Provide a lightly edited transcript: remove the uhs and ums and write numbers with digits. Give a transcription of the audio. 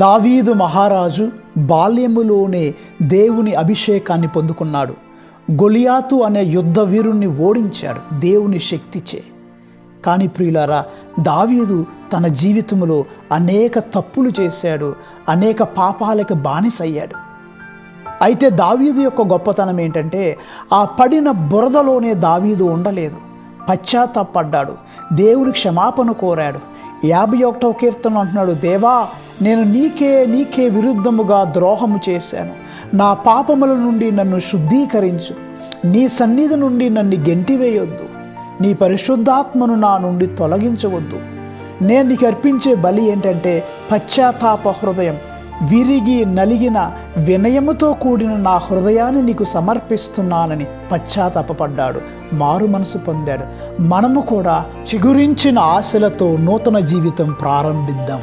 దావీదు మహారాజు బాల్యములోనే దేవుని అభిషేకాన్ని పొందుకున్నాడు. గొలియాతు అనే యుద్ధ వీరుణ్ణి ఓడించాడు దేవుని శక్తిచే. కానీ ప్రియులారా, దావీదు తన జీవితంలో అనేక తప్పులు చేశాడు, అనేక పాపాలకు బానిసయ్యాడు. అయితే దావీదు యొక్క గొప్పతనం ఏంటంటే, ఆ పడిన బురదలోనే దావీదు ఉండలేదు, పశ్చాత్తాపడ్డాడు, దేవుని క్షమాపణ కోరాడు. 51వ కీర్తన అంటున్నాడు, దేవా, నేను నీకే విరుద్ధముగా ద్రోహము చేశాను, నా పాపముల నుండి నన్ను శుద్ధీకరించు, నీ సన్నిధి నుండి నన్ను గెంటివేయొద్దు, నీ పరిశుద్ధాత్మను నా నుండి తొలగించవద్దు. నేను నీకు అర్పించే బలి ఏంటంటే పశ్చాత్తాప హృదయం, విరిగి నలిగిన వినయముతో కూడిన నా హృదయాన్ని నీకు సమర్పిస్తున్నానని పశ్చాత్తాపపడ్డాడు, మారు మనసు పొందాడు. మనము కూడా చిగురించిన ఆశలతో నూతన జీవితం ప్రారంభిద్దాం.